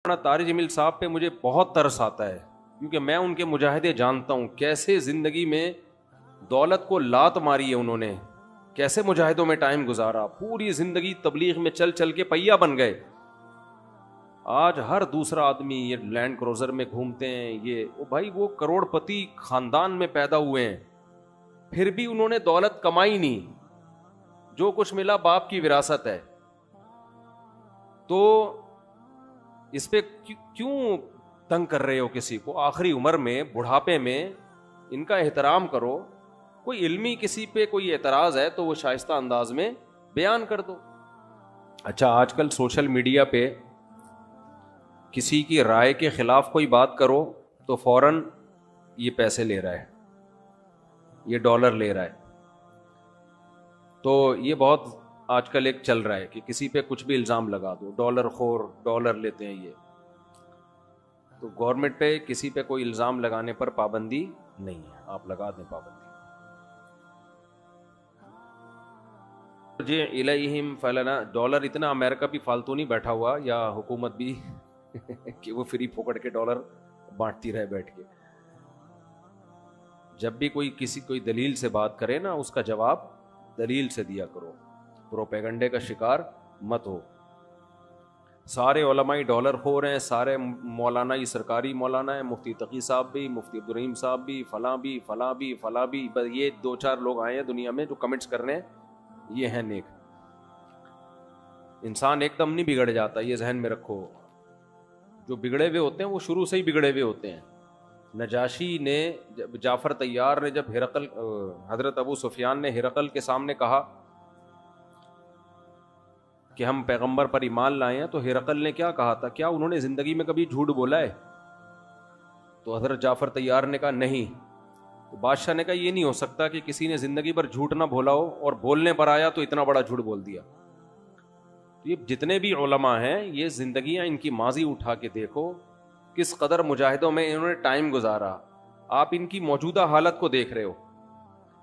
مولانا طارق جمیل صاحب پہ مجھے بہت ترس آتا ہے، کیونکہ میں ان کے مجاہدے جانتا ہوں، کیسے زندگی میں دولت کو لات ماری ہے انہوں نے، کیسے مجاہدوں میں ٹائم گزارا، پوری زندگی تبلیغ میں چل چل کے پہیا بن گئے۔ آج ہر دوسرا آدمی یہ لینڈ کروزر میں گھومتے ہیں، یہ بھائی وہ کروڑ پتی خاندان میں پیدا ہوئے ہیں، پھر بھی انہوں نے دولت کمائی نہیں، جو کچھ ملا باپ کی وراثت ہے۔ تو اس پہ کیوں تنگ کر رہے ہو کسی کو؟ آخری عمر میں، بڑھاپے میں ان کا احترام کرو۔ کوئی علمی کسی پہ کوئی اعتراض ہے تو وہ شائستہ انداز میں بیان کر دو۔ اچھا، آج کل سوشل میڈیا پہ کسی کی رائے کے خلاف کوئی بات کرو تو فوراً یہ پیسے لے رہا ہے، یہ ڈالر لے رہا ہے۔ تو یہ بہت آج کل ایک چل رہا ہے کہ کسی پہ کچھ بھی الزام لگا دو، ڈالر خور، ڈالر لیتے ہیں یہ۔ تو گورنمنٹ پہ کسی پہ کوئی الزام لگانے پر پابندی نہیں ہے، آپ لگا دیں پابندی۔ جی الیہم فلنا، ڈالر اتنا امریکہ بھی فالتو نہیں بیٹھا ہوا، یا حکومت بھی کہ وہ فری پھوکٹ کے ڈالر بانٹتی رہے بیٹھ کے۔ جب بھی کوئی دلیل سے بات کرے نا، اس کا جواب دلیل سے دیا کرو، پروپیگنڈے کا شکار مت ہو۔ سارے علماء ڈالر خور ہیں، سارے مولانا ہی سرکاری مولانا ہیں، مفتی تقی صاحب بھی، مفتی عبدالرحیم صاحب بھی، فلاں بھی فلاں بھی فلاں بھی، بس یہ دو چار لوگ آئے ہیں دنیا میں جو کمنٹس کر رہے ہیں، یہ ہیں نیک۔ انسان ایک دم نہیں بگڑ جاتا، یہ ذہن میں رکھو۔ جو بگڑے ہوئے ہوتے ہیں وہ شروع سے ہی بگڑے ہوئے ہوتے ہیں۔ نجاشی نے، جعفر طیار نے جب ہرقل، حضرت ابو سفیان نے ہرقل کے سامنے کہا کہ ہم پیغمبر پر ایمان لائے ہیں، تو ہرقل نے کیا کہا تھا؟ کیا انہوں نے زندگی میں کبھی جھوٹ بولا ہے؟ تو حضرت جعفر طیار نے کہا نہیں۔ تو بادشاہ نے کہا یہ نہیں ہو سکتا کہ کسی نے زندگی پر جھوٹ نہ بولا ہو اور بولنے پر آیا تو اتنا بڑا جھوٹ بول دیا۔ تو یہ جتنے بھی علماء ہیں، یہ زندگیاں ان کی ماضی اٹھا کے دیکھو، کس قدر مجاہدوں میں انہوں نے ٹائم گزارا۔ آپ ان کی موجودہ حالت کو دیکھ رہے ہو۔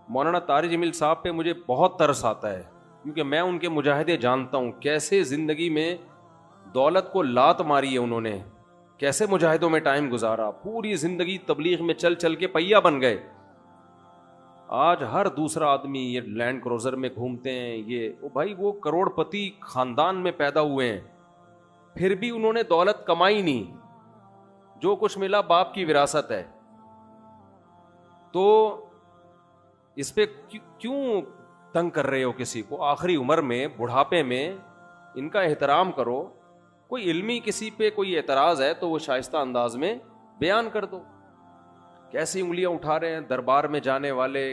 مولانا طارق جمیل صاحب پہ مجھے بہت ترس آتا ہے، کیونکہ میں ان کے مجاہدے جانتا ہوں، کیسے زندگی میں دولت کو لات ماری ہے انہوں نے، کیسے مجاہدوں میں ٹائم گزارا، پوری زندگی تبلیغ میں چل چل کے پہیا بن گئے۔ آج ہر دوسرا آدمی یہ لینڈ کروزر میں گھومتے ہیں، یہ بھائی وہ کروڑ پتی خاندان میں پیدا ہوئے ہیں، پھر بھی انہوں نے دولت کمائی نہیں، جو کچھ ملا باپ کی وراثت ہے۔ تو اس پہ کیوں تنگ کر رہے ہو کسی کو؟ آخری عمر میں، بڑھاپے میں ان کا احترام کرو۔ کوئی علمی کسی پہ کوئی اعتراض ہے تو وہ شائستہ انداز میں بیان کر دو۔ کیسی انگلیاں اٹھا رہے ہیں دربار میں جانے والے،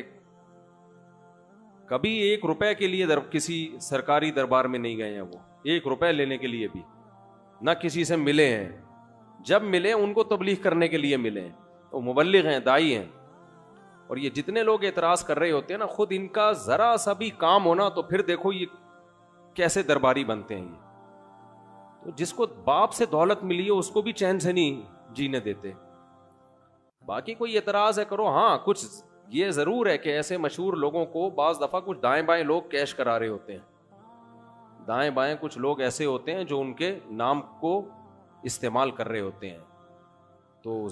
کبھی 1 روپے کے لیے کسی سرکاری دربار میں نہیں گئے ہیں، وہ 1 روپے لینے کے لیے بھی نہ کسی سے ملے ہیں۔ جب ملے ان کو تبلیغ کرنے کے لیے ملے ہیں، وہ مبلغ ہیں، دائی ہیں۔ اور یہ جتنے لوگ اعتراض کر رہے ہوتے ہیں نا، خود ان کا ذرا سا بھی کام ہونا تو پھر دیکھو یہ کیسے درباری بنتے ہیں۔ یہ تو جس کو باپ سے دولت ملی ہے اس کو بھی چین سے نہیں جینے دیتے۔ باقی کوئی اعتراض ہے کرو، ہاں کچھ یہ ضرور ہے کہ ایسے مشہور لوگوں کو بعض دفعہ کچھ دائیں بائیں لوگ کیش کرا رہے ہوتے ہیں، دائیں بائیں کچھ لوگ ایسے ہوتے ہیں جو ان کے نام کو استعمال کر رہے ہوتے ہیں۔ تو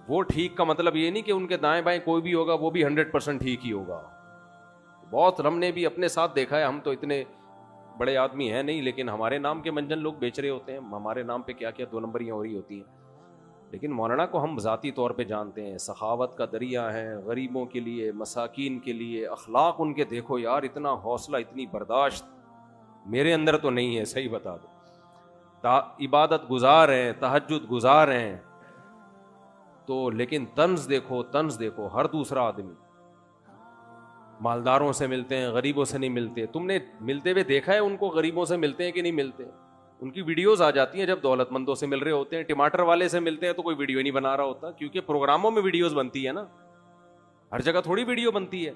وہ ٹھیک کا مطلب یہ نہیں کہ ان کے دائیں بائیں کوئی بھی ہوگا وہ بھی 100% ٹھیک ہی ہوگا۔ بہت ہم نے بھی اپنے ساتھ دیکھا ہے، ہم تو اتنے بڑے آدمی ہیں نہیں، لیکن ہمارے نام کے منجن لوگ بیچ رہے ہوتے ہیں، ہمارے نام پہ کیا کیا 2 نمبریاں ہو رہی ہوتی ہیں۔ لیکن مولانا کو ہم ذاتی طور پہ جانتے ہیں، سخاوت کا دریا ہے، غریبوں کے لیے، مساکین کے لیے، اخلاق ان کے دیکھو یار، اتنا حوصلہ، اتنی برداشت میرے اندر تو نہیں ہے، صحیح بتا دو۔ عبادت گزار ہیں، تہجد گزار ہیں، تو لیکن طنز دیکھو، طنز دیکھو۔ ہر دوسرا آدمی مالداروں سے ملتے ہیں، غریبوں سے نہیں ملتے۔ تم نے ملتے ہوئے دیکھا ہے ان کو؟ غریبوں سے ملتے ہیں کہ نہیں ملتے؟ ان کی ویڈیوز آ جاتی ہیں جب دولت مندوں سے مل رہے ہوتے ہیں۔ ٹماٹر والے سے ملتے ہیں تو کوئی ویڈیو نہیں بنا رہا ہوتا، کیونکہ پروگراموں میں ویڈیوز بنتی ہے نا، ہر جگہ تھوڑی ویڈیو بنتی ہے۔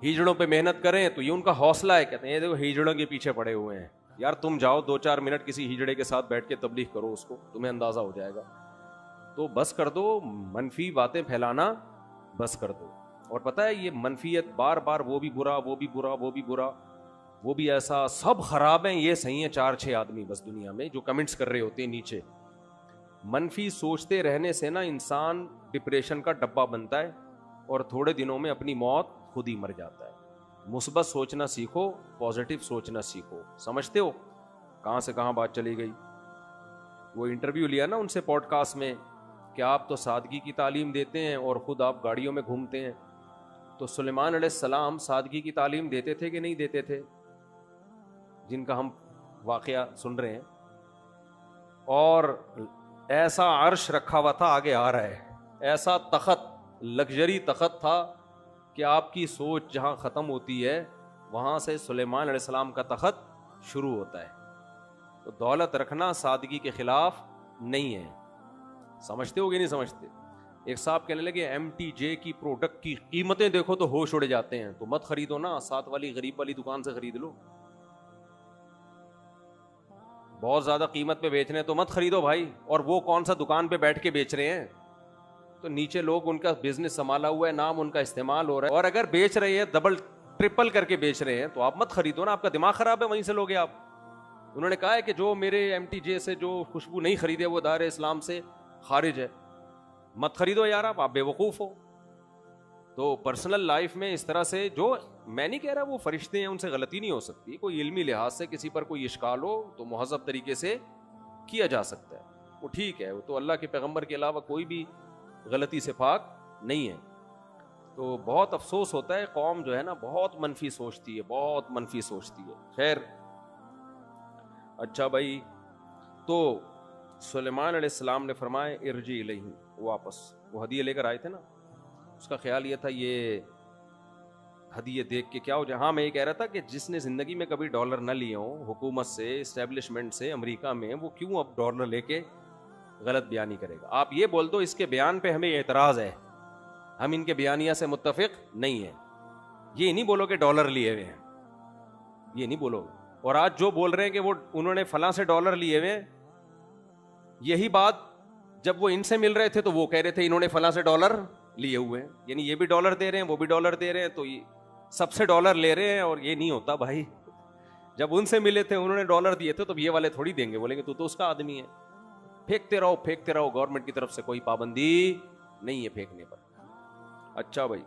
ہیجڑوں پہ محنت کریں تو یہ ان کا حوصلہ ہے، کہتے ہیں دیکھو ہیجڑوں کے پیچھے پڑے ہوئے ہیں۔ یار تم جاؤ 2-4 منٹ کسی ہیجڑے کے ساتھ بیٹھ کے تبلیغ کرو، اس کو تمہیں اندازہ ہو جائے گا۔ تو بس کر دو منفی باتیں پھیلانا، بس کر دو۔ اور پتہ ہے یہ منفیت بار بار، وہ بھی برا، وہ بھی برا، وہ بھی برا، وہ بھی ایسا سب خراب ہیں یہ صحیح ہیں 4-6 آدمی بس دنیا میں جو کمنٹس کر رہے ہوتے ہیں نیچے. منفی سوچتے رہنے سے نا انسان ڈپریشن کا ڈبہ بنتا ہے اور تھوڑے دنوں میں اپنی موت خود ہی مر جاتا ہے. مثبت سوچنا سیکھو, پازیٹیو سوچنا سیکھو. سمجھتے ہو کہاں سے کہاں بات چلی گئی؟ وہ انٹرویو لیا نا ان سے پوڈ کاسٹ میں کہ آپ تو سادگی کی تعلیم دیتے ہیں اور خود آپ گاڑیوں میں گھومتے ہیں. تو سلیمان علیہ السلام سادگی کی تعلیم دیتے تھے کہ نہیں دیتے تھے؟ جن کا ہم واقعہ سن رہے ہیں. اور ایسا عرش رکھا ہوا تھا, آگے آ رہا ہے, ایسا تخت, لگژری تخت تھا کہ آپ کی سوچ جہاں ختم ہوتی ہے وہاں سے سلیمان علیہ السلام کا تخت شروع ہوتا ہے. تو دولت رکھنا سادگی کے خلاف نہیں ہے. سمجھتے ہو کہ نہیں سمجھتے؟ ایک صاحب کہنے لگے MTJ کی پروڈکٹ کی قیمتیں دیکھو تو ہوش اڑ جاتے ہیں, تو مت خریدو نا, ساتھ والی غریب والی دکان سے خرید لو. بہت زیادہ قیمت پہ بیچ رہے ہیں تو مت خریدو بھائی. اور وہ کون سا دکان پہ بیٹھ کے بیچ رہے ہیں؟ تو نیچے لوگ ان کا بزنس سنبھالا ہوا ہے, نام ان کا استعمال ہو رہا ہے, اور اگر بیچ رہے ہیں ڈبل ٹرپل کر کے بیچ رہے ہیں تو آپ مت خریدو نا. آپ کا دماغ خراب ہے, وہیں سے لوگے آپ. انہوں نے کہا ہے کہ جو میرے MTJ سے جو خوشبو نہیں خریدے وہ دائرہ اسلام سے خارج ہے. مت خریدو یار, آپ بے وقوف ہو. تو پرسنل لائف میں اس طرح سے, جو میں نہیں کہہ رہا وہ فرشتے ہیں ان سے غلطی نہیں ہو سکتی, کوئی علمی لحاظ سے کسی پر کوئی اشکال ہو تو مہذب طریقے سے کیا جا سکتا ہے, وہ ٹھیک ہے. وہ تو اللہ کے پیغمبر کے علاوہ کوئی بھی غلطی سے پاک نہیں ہے. تو بہت افسوس ہوتا ہے, قوم جو ہے نا بہت منفی سوچتی ہے, بہت منفی سوچتی ہے. خیر, اچھا بھائی, تو سلیمان علیہ السلام نے فرمایا ارجی الیہ, واپس. وہ ہدیہ لے کر آئے تھے نا, اس کا خیال یہ تھا یہ ہدیہ دیکھ کے کیا ہو جائے. ہاں میں یہ کہہ رہا تھا کہ جس نے زندگی میں کبھی ڈالر نہ لیے ہوں حکومت سے, اسٹیبلشمنٹ سے, امریکہ میں, وہ کیوں اب ڈالر لے کے غلط بیانی کرے گا؟ آپ یہ بول دو اس کے بیان پہ ہمیں اعتراض ہے, ہم ان کے بیانیہ سے متفق نہیں ہیں. یہ نہیں بولو کہ ڈالر لیے ہوئے ہیں, یہ نہیں بولو. اور آج جو بول رہے ہیں کہ وہ انہوں نے فلاں سے ڈالر لیے ہوئے ہیں, یہی بات جب وہ ان سے مل رہے تھے تو وہ کہہ رہے تھے انہوں نے فلاں سے ڈالر لیے ہوئے ہیں. یعنی یہ بھی ڈالر دے رہے ہیں, وہ بھی ڈالر دے رہے ہیں, تو یہ سب سے ڈالر لے رہے ہیں. اور یہ نہیں ہوتا بھائی, جب ان سے ملے تھے انہوں نے ڈالر دیے تھے تو یہ والے تھوڑی دیں گے, بولیں گے تو اس کا آدمی ہے. پھینکتے رہو پھینکتے رہو, گورنمنٹ کی طرف سے کوئی پابندی نہیں ہے پھینکنے پر. اچھا بھائی,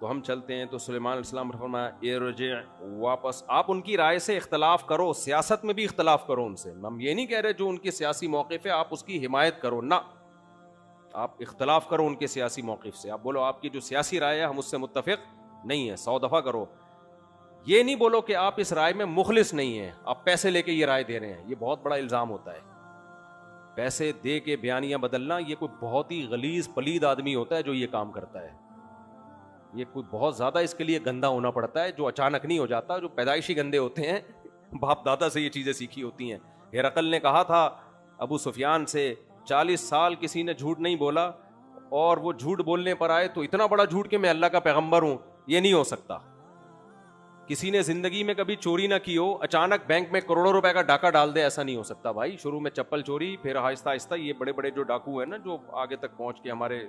تو ہم چلتے ہیں. تو سلیمان علیہ السلام نے فرمایا ارجع, واپس. آپ ان کی رائے سے اختلاف کرو, سیاست میں بھی اختلاف کرو ان سے. ہم یہ نہیں کہہ رہے جو ان کے سیاسی موقف ہے آپ اس کی حمایت کرو, نہ, آپ اختلاف کرو ان کے سیاسی موقف سے. آپ بولو آپ کی جو سیاسی رائے ہے ہم اس سے متفق نہیں ہے, 100 دفعہ کرو. یہ نہیں بولو کہ آپ اس رائے میں مخلص نہیں ہیں, آپ پیسے لے کے یہ رائے دے رہے ہیں. یہ بہت بڑا الزام ہوتا ہے, پیسے دے کے بیانیاں بدلنا. یہ کوئی بہت ہی غلیظ پلید آدمی ہوتا ہے جو یہ کام کرتا ہے. یہ کوئی بہت زیادہ اس کے لیے گندا ہونا پڑتا ہے, جو اچانک نہیں ہو جاتا, جو پیدائشی گندے ہوتے ہیں, باپ دادا سے یہ چیزیں سیکھی ہوتی ہیں. ہرقل نے کہا تھا ابو سفیان سے 40 سال کسی نے جھوٹ نہیں بولا, اور وہ جھوٹ بولنے پر آئے تو اتنا بڑا جھوٹ کہ میں اللہ کا پیغمبر ہوں. یہ نہیں ہو سکتا. کسی نے زندگی میں کبھی چوری نہ کی ہو, اچانک بینک میں کروڑوں روپے کا ڈاکہ ڈال دے, ایسا نہیں ہو سکتا بھائی. شروع میں چپل چوری, پھر آہستہ آہستہ یہ بڑے بڑے جو ڈاکو ہیں نا جو آگے تک پہنچ کے ہمارے